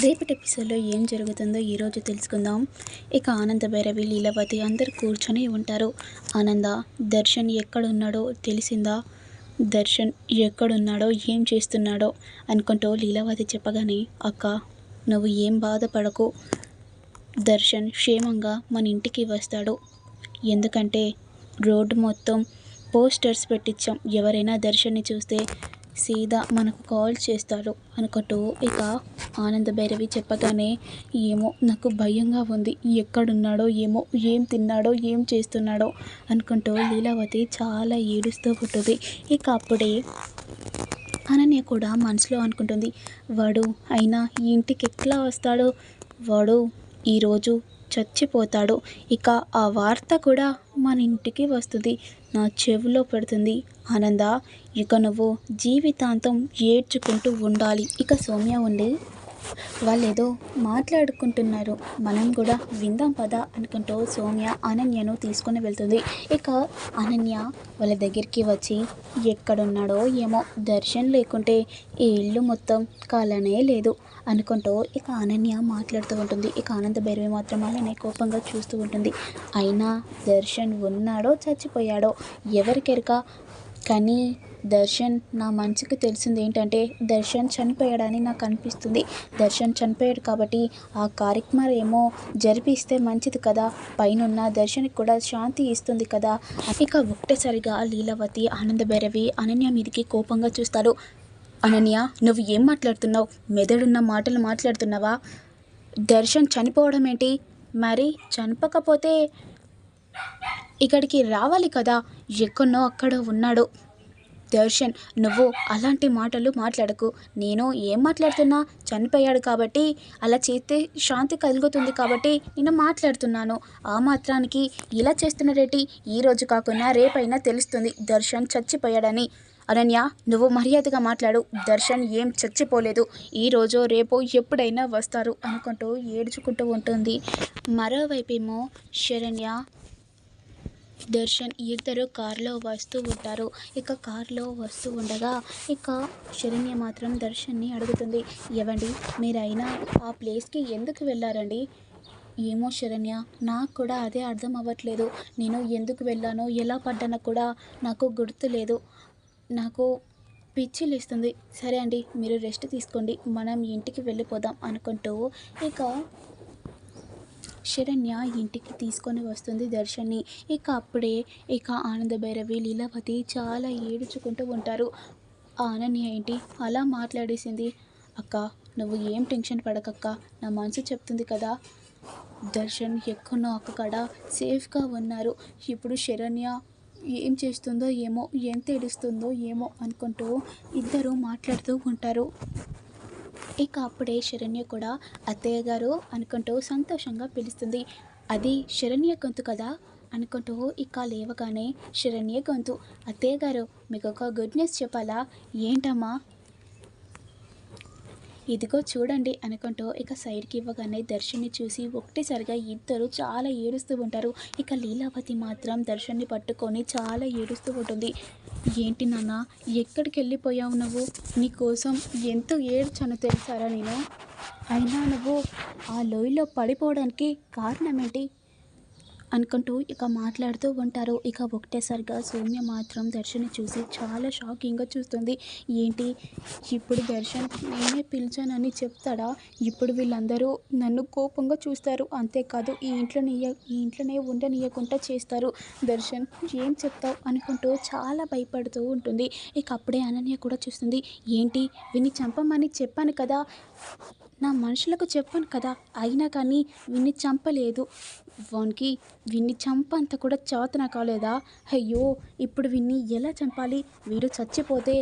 రేపటి ఎపిసోడ్లో ఏం జరుగుతుందో ఈరోజు తెలుసుకుందాం. ఇక ఆనంద భైరవి, లీలావతి అందరు కూర్చొని ఉంటారు. ఆనంద, దర్శన్ ఎక్కడున్నాడో తెలిసిందా? దర్శన్ ఎక్కడున్నాడో ఏం చేస్తున్నాడో అనుకుంటూ లీలావతి చెప్పగానే, అక్క నువ్వు ఏం బాధపడకు, దర్శన్ క్షేమంగా మన ఇంటికి వస్తాడు. ఎందుకంటే రోడ్డు మొత్తం పోస్టర్స్ పెట్టించాం, ఎవరైనా దర్శన్ని చూస్తే సీదా మనకు కాల్ చేస్తాడు అనుకుంటూ ఇక ఆనంద భైరవి చెప్పగానే, ఏమో నాకు భయంగా ఉంది, ఎక్కడున్నాడో ఏమో, ఏం తిన్నాడో ఏం చేస్తున్నాడో అనుకుంటూ లీలావతి చాలా ఏడుస్తూ ఉంటుంది. ఇక అప్పుడే అనన్య కూడా మనసులో అనుకుంటుంది, వాడు అయినా ఈ ఇంటికి ఎట్లా వస్తాడో, వాడు ఈరోజు చచ్చిపోతాడు, ఇక ఆ వార్త కూడా మన ఇంటికి వస్తుంది, నా చెవిలో పెడుతుంది. ఆనంద, ఇక నువ్వు జీవితాంతం ఏడ్చుకుంటూ ఉండాలి. ఇక సౌమ్య ఉండి, వాళ్ళేదో మాట్లాడుకుంటున్నారు, మనం కూడా విందాం పద అనుకుంటూ సౌమ్య అనన్యను తీసుకొని వెళ్తుంది. ఇక అనన్య వాళ్ళ దగ్గరికి వచ్చి, ఎక్కడున్నాడో ఏమో, దర్శన్ లేకుంటే ఈ ఇల్లు మొత్తం కాలనే లేదు అనుకుంటూ ఇక అనన్య మాట్లాడుతూ ఉంటుంది. ఇక ఆనంద భైరవి మాత్రం అలానే కోపంగా చూస్తూ ఉంటుంది. అయినా దర్శన్ ఉన్నాడో చచ్చిపోయాడో ఎవరికెరక, కానీ దర్శన్ నా మనసుకు తెలిసింది ఏంటంటే, దర్శన్ చనిపోయాడని నాకు అనిపిస్తుంది. దర్శన్ చనిపోయాడు కాబట్టి ఆ కార్యక్రమం ఏమో జరిపిస్తే మంచిది కదా, పైనున్న దర్శన్కి కూడా శాంతి ఇస్తుంది కదా. ఇక ఒకటేసారిగా లీలావతి, ఆనంద భైరవి అనన్య మీదకి కోపంగా చూస్తారు. అనన్య, నువ్వు ఏం మాట్లాడుతున్నావు? మెదడున్న మాటలు మాట్లాడుతున్నావా? దర్శన్ చనిపోవడం ఏంటి? మరి చనిపోకపోతే ఇక్కడికి రావాలి కదా, ఎక్కడో అక్కడ ఉన్నాడు దర్శన్. నువ్వు అలాంటి మాటలు మాట్లాడకు. నేను ఏం మాట్లాడుతున్నా, చనిపోయాడు కాబట్టి అలా చేస్తే శాంతి కలుగుతుంది కాబట్టి నేను మాట్లాడుతున్నాను. ఆ మాత్రానికి ఇలా చేస్తున్నారేంటి? ఈరోజు కాకుండా రేపైనా తెలుస్తుంది దర్శన్ చచ్చిపోయాడని. అనన్య, నువ్వు మర్యాదగా మాట్లాడు, దర్శన్ ఏం చచ్చిపోలేదు, ఈరోజు రేపు ఎప్పుడైనా వస్తారు అనుకుంటూ ఏడ్చుకుంటూ ఉంటుంది. మరోవైపేమో శరణ్య, దర్శన్ ఇద్దరు కారులో వస్తూ ఉంటారు. ఇక కారులో వస్తూ ఉండగా ఇక శరణ్య మాత్రం దర్శన్ని అడుగుతుంది, ఏవండి మీరైనా ఆ ప్లేస్కి ఎందుకు వెళ్ళారండి? ఏమో శరణ్య, నాకు కూడా అదే అర్థం అవ్వట్లేదు. నేను ఎందుకు వెళ్ళానో, ఎలా పడ్డానో కూడా నాకు గుర్తులేదు, నాకు పిచ్చిలేస్తుంది. సరే అండి, మీరు రెస్ట్ తీసుకోండి, మనం ఇంటికి వెళ్ళిపోదాం అనుకుంటూ ఇక శరణ్య ఇంటికి తీసుకొని వస్తుంది దర్శన్ని. ఇక అప్పుడే ఇక ఆనంద భైరవి, లీలావతి చాలా ఏడుచుకుంటూ ఉంటారు. అనన్య ఏంటి అలా మాట్లాడేసింది? అక్క, నువ్వు ఏం టెన్షన్ పడకక్క, నా మనసు చెప్తుంది కదా, దర్శన్ ఎక్కడో అక్కడ సేఫ్గా ఉన్నారు. ఇప్పుడు శరణ్య ఏం చేస్తుందో ఏమో, ఎంత ఏడుస్తుందో ఏమో అనుకుంటూ ఇద్దరు మాట్లాడుతూ ఉంటారు. ఇక అప్పుడే శరణ్య కూడా అత్తయ్య గారు అనుకుంటూ సంతోషంగా పిలుస్తుంది. అది శరణ్య గొంతు కదా అనుకుంటూ ఇక లేవగానే శరణ్య గొంతు, అత్తయ్య గారు మీకు ఒక గుడ్ న్యూస్ చెప్పాలా? ఏంటమ్మా? ఇదిగో చూడండి అనుకుంటూ ఇక సైడ్కి ఇవ్వగానే దర్శన్ని చూసి ఒకటేసారిగా ఇద్దరు చాలా ఏడుస్తూ ఉంటారు. ఇక లీలావతి మాత్రం దర్శన్ని పట్టుకొని చాలా ఏడుస్తూ ఉంటుంది. ఏంటి నాన్న, ఎక్కడికి వెళ్ళిపోయావు నువ్వు? నీకోసం ఎంతో ఏడ్చాను తెలుసారా నేను? అయినా నువ్వు ఆ లోయలో పడిపోవడానికి కారణం ఏంటి అనుకుంటూ ఇక మాట్లాడుతూ ఉంటారు. ఇక ఒకటేసారిగా సౌమ్య మాత్రం దర్శన్ని చూసి చాలా షాకింగ్గా చూస్తుంది. ఏంటి ఇప్పుడు దర్శన్ నేనే పిలిచానని చెప్తాడా? ఇప్పుడు వీళ్ళందరూ నన్ను కోపంగా చూస్తారు, అంతేకాదు ఈ ఇంట్లోనే ఉండనీయకుండా చేస్తారు. దర్శన్ ఏం చెప్తావు అనుకుంటూ చాలా భయపడుతూ ఉంటుంది. ఇక అప్పుడే అనన్య కూడా చూస్తుంది. ఏంటి, విని చంపమని చెప్పాను కదా, నా మనుషులకు చెప్పాను కదా, అయినా కానీ విన్ని చంపలేదు. వానికి విన్ని చంపంత కూడా చేతన కాలేదా? అయ్యో, ఇప్పుడు విన్ని ఎలా చంపాలి? వీడు చచ్చిపోతే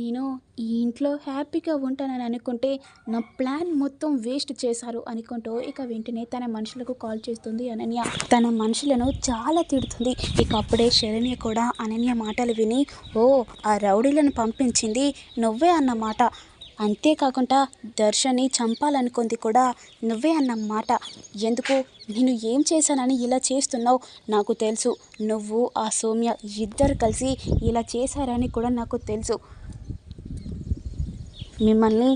నేను ఈ ఇంట్లో హ్యాపీగా ఉంటానని అనుకుంటే నా ప్లాన్ మొత్తం వేస్ట్ చేశారు అనుకుంటూ ఇక వెంటనే తన మనుషులకు కాల్ చేస్తుంది అనన్య. తన మనుషులను చాలా తిడుతుంది. ఇక అప్పుడే శరణ్య కూడా అనన్య మాటలు విని, ఓ ఆ రౌడీలను పంపించింది నువ్వే అన్నమాట, అంతేకాకుండా దర్శన్ని చంపాలనుకుంది కూడా నువ్వే అన్నమాట. ఎందుకు, నేను ఏం చేశానని ఇలా చేస్తున్నావు? నాకు తెలుసు, నువ్వు ఆ సౌమ్య ఇద్దరు కలిసి ఇలా చేశారని కూడా నాకు తెలుసు. మిమ్మల్ని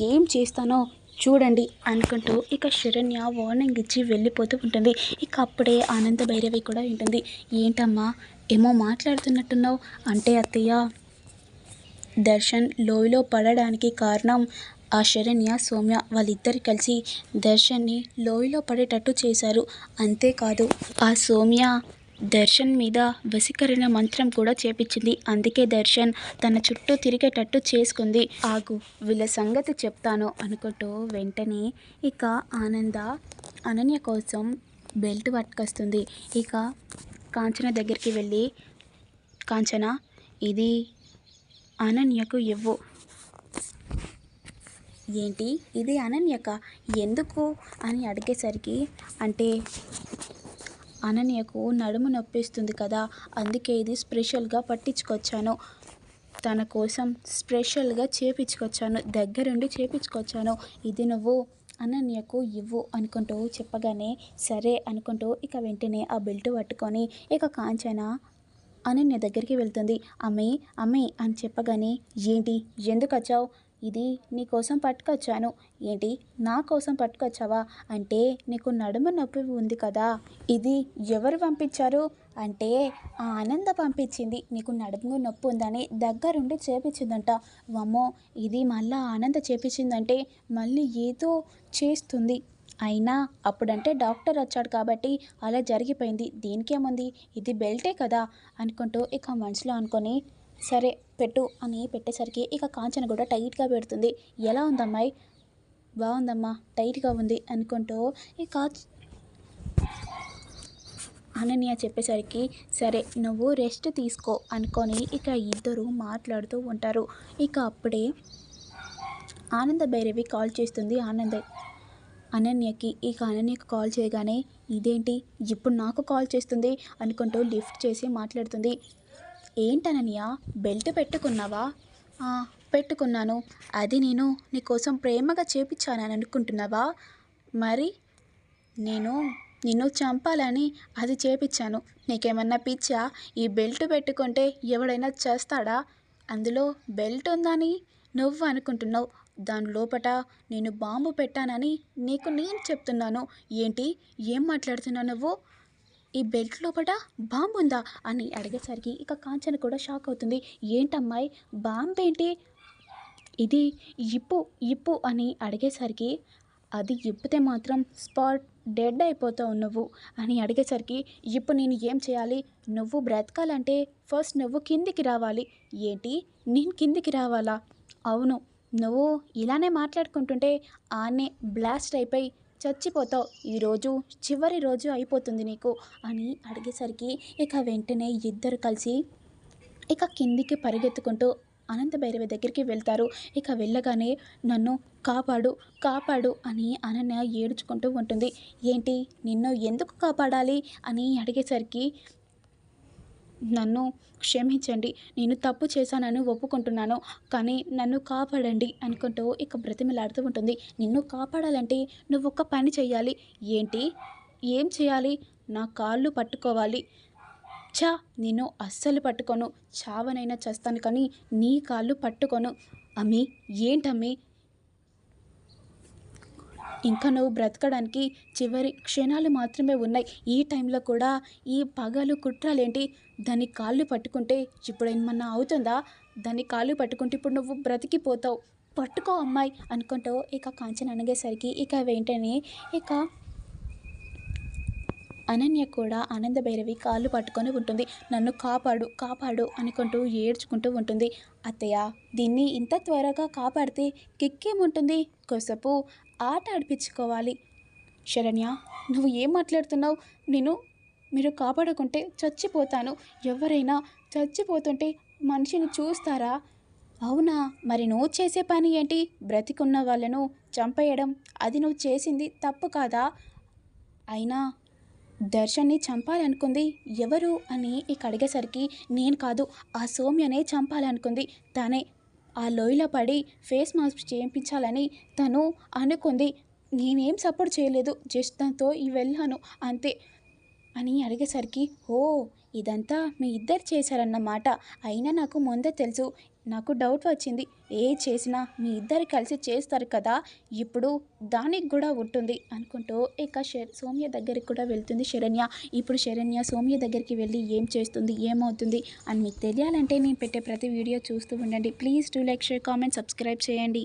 ఏం చేస్తానో చూడండి అనుకుంటూ ఇక శరణ్య వార్నింగ్ ఇచ్చి వెళ్ళిపోతూ ఉంటుంది. ఇక అప్పుడే ఆనంద భైరవి కూడా ఉంటుంది. ఏంటమ్మా ఏమో మాట్లాడుతున్నట్టున్నావు అంటే అత్తయ్య దర్శన్ లోయలో పడడానికి కారణం ఆ శరణ్య సౌమ్య వాళ్ళిద్దరు కలిసి దర్శన్ని లోయలో పడేటట్టు చేశారు. అంతేకాదు ఆ సౌమ్య దర్శన్ మీద వశీకరణ మంత్రం కూడా చేపించింది. అందుకే దర్శన్ తన చుట్టూ తిరిగేటట్టు చేసుకుంది. ఆగు వీళ్ళ సంగతి చెప్తాను అనుకుంటూ వెంటనే ఇక ఆనంద అనన్య కోసం బెల్ట్ పట్టుకొస్తుంది. ఇక కాంచన దగ్గరికి వెళ్ళి కాంచన ఇది అనన్యకు ఇవ్వు. ఏంటి ఇది అనన్యక ఎందుకు అని అడిగేసరికి అంటే అనన్యకు నడుము నొప్పిస్తుంది కదా అందుకే ఇది స్పెషల్గా పట్టించుకొచ్చాను. తన కోసం స్పెషల్గా చేపించుకొచ్చాను. దగ్గరుండి చేపించుకొచ్చాను. ఇది నువ్వు అనన్యకు ఇవ్వు అనుకుంటూ చెప్పగానే సరే అనుకుంటూ ఇక వెంటనే ఆ బెల్ట్ పట్టుకొని ఇక కాంచన అనన్య దగ్గరికి వెళ్తుంది. అమ్మి అమ్మి అని చెప్పగానే ఏంటి ఎందుకు వచ్చావు? ఇది నీ కోసం పట్టుకొచ్చాను. ఏంటి నా కోసం పట్టుకొచ్చావా? అంటే నీకు నడుము నొప్పి ఉంది కదా ఇది ఎవరు పంపించారు? అంటే ఆ ఆనంద పంపించింది. నీకు నడుము నొప్పి ఉందని దగ్గరుండి చేపించిందంట. వమ్మో ఇది మళ్ళా ఆనంద చేపించిందంటే మళ్ళీ ఏదో చేస్తుంది. అయినా అప్పుడంటే డాక్టర్ వచ్చాడు కాబట్టి అలా జరిగిపోయింది. దీనికేముంది ఇది బెల్టే కదా అనుకుంటూ ఇక మనసులో అనుకొని సరే పెట్టు అని పెట్టేసరికి ఇక కాంచన కూడా టైట్గా పెడుతుంది. ఎలా ఉందమ్మాయి? బాగుందమ్మా టైట్గా ఉంది అనుకుంటూ ఇక అనన్య చెప్పేసరికి సరే నువ్వు రెస్ట్ తీసుకో అనుకొని ఇక ఇద్దరు మాట్లాడుతూ ఉంటారు. ఇక అప్పుడే ఆనంద భైరవి కాల్ చేస్తుంది అనన్యకి. ఇక అనన్యకి కాల్ చేయగానే ఇదేంటి ఇప్పుడు నాకు కాల్ చేస్తుంది అనుకుంటూ లిఫ్ట్ చేసి మాట్లాడుతుంది. ఏంటనన్య బెల్ట్ పెట్టుకున్నావా? పెట్టుకున్నాను. అది నేను నీకోసం ప్రేమగా చేపించానని అనుకుంటున్నావా? మరి నేను నిన్ను చంపాలని అది చేపించాను. నీకేమన్నా పిచ్చా? ఈ బెల్ట్ పెట్టుకుంటే ఎవడైనా చేస్తాడా? అందులో బెల్ట్ ఉందని నువ్వు అనుకుంటున్నావు. దాని లోపట నేను బాంబు పెట్టానని నీకు నేను చెప్తున్నాను. ఏంటి ఏం మాట్లాడుతున్నావు నువ్వు? ఈ బెల్ట్ లోపట బాంబు ఉందా అని అడిగేసరికి ఇక కాంచన కూడా షాక్ అవుతుంది. ఏంటమ్మాయి బాంబు ఏంటి? ఇది ఇప్పు ఇప్పు అని అడిగేసరికి అది ఇప్పితే మాత్రం స్పాట్ డెడ్ అయిపోతావు నువ్వు అని అడిగేసరికి ఇప్పుడు నేను ఏం చేయాలి? నువ్వు బ్రతకాలంటే ఫస్ట్ నువ్వు కిందికి రావాలి. ఏంటి నేను కిందికి రావాలా? అవును నువ్వు ఇలానే మాట్లాడుకుంటుంటే ఆనే బ్లాస్ట్ అయిపోయి చచ్చిపోతావు. ఈరోజు చివరి రోజు అయిపోతుంది నీకు అని అడిగేసరికి ఇక వెంటనే ఇద్దరు కలిసి ఇక కిందికి పరిగెత్తుకుంటూ అనంత భైరవి దగ్గరికి వెళ్తారు. ఇక వెళ్ళగానే నన్ను కాపాడు కాపాడు అని అనన్య ఏడ్చుకుంటూ ఉంటుంది. ఏంటి నిన్ను ఎందుకు కాపాడాలి అని అడిగేసరికి నన్ను క్షమించండి. నేను తప్పు చేశానని ఒప్పుకుంటున్నాను. కానీ నన్ను కాపాడండి అనుకుంటూ ఇక బ్రతిమలాడుతూ ఉంటుంది. నిన్ను కాపాడాలంటే నువ్వు ఒక పని చేయాలి. ఏంటి? ఏం చేయాలి? నా కాళ్ళు పట్టుకోవాలి. నిన్ను అస్సలు పట్టుకోను. చావనైనా చేస్తాను కానీ నీ కాళ్ళు పట్టుకోను. అమ్మి ఏంటమ్మి? ఇంకా నువ్వు బ్రతకడానికి చివరి క్షణాలు మాత్రమే ఉన్నాయి. ఈ టైంలో కూడా ఈ పగలు కుట్రాలేంటి? దాని కాళ్ళు పట్టుకుంటే ఇప్పుడు ఏమన్నా అవుతుందా? దాని కాళ్ళు పట్టుకుంటే ఇప్పుడు నువ్వు బ్రతికిపోతావు. పట్టుకో అమ్మాయి అనుకుంటూ ఇక కాంచన అనగేసరికి ఇక వెంటనే ఇక అనన్య కూడా ఆనంద భైరవి కాళ్ళు పట్టుకొని ఉంటుంది. నన్ను కాపాడు కాపాడు అనుకుంటూ ఏడ్చుకుంటూ ఉంటుంది. అత్తయ్య దీన్ని ఇంత త్వరగా కాపాడితే కిక్కేముంటుంది? కొసేపు ఆట ఆడిపించుకోవాలి. శరణ్య నువ్వు ఏం మాట్లాడుతున్నావు? మీరు కాపాడుకుంటే చచ్చిపోతాను. ఎవరైనా చచ్చిపోతుంటే మనిషిని చూస్తారా? అవునా? మరి నువ్వు చేసే పని ఏంటి? బ్రతికున్న వాళ్ళను చంపేయడం. అది నువ్వు చేసింది తప్పు కాదా? అయినా దర్శన్ని చంపాలనుకుంది ఎవరు అని ఇక అడిగేసరికి నేను కాదు ఆ సౌమ్యనే చంపాలనుకుంది. తనే ఆ లోయలో పడి ఫేస్ మాస్క్ చేయించాలని తను అనుకుంది. నేనేం సపోర్ట్ చేయలేదు. జస్ట్ దాంతో వెళ్ళాను అంతే అని అడిగేసరికి ఓ ఇదంతా మీ ఇద్దరు చేశారన్నమాట. అయినా నాకు ముందే తెలుసు. నాకు డౌట్ వచ్చింది. చేసినా మీ ఇద్దరు కలిసి చేస్తారు కదా, ఇప్పుడు దానికి కూడా ఉంటుంది అనుకుంటూ ఇక సౌమ్య దగ్గరికి కూడా వెళ్తుంది శరణ్య. ఇప్పుడు శరణ్య సౌమ్య దగ్గరికి వెళ్ళి ఏం చేస్తుంది, ఏమవుతుంది అని మీకు తెలియాలంటే నేను పెట్టే ప్రతి వీడియో చూస్తూ ఉండండి. Please do like, share, comment, subscribe చేయండి.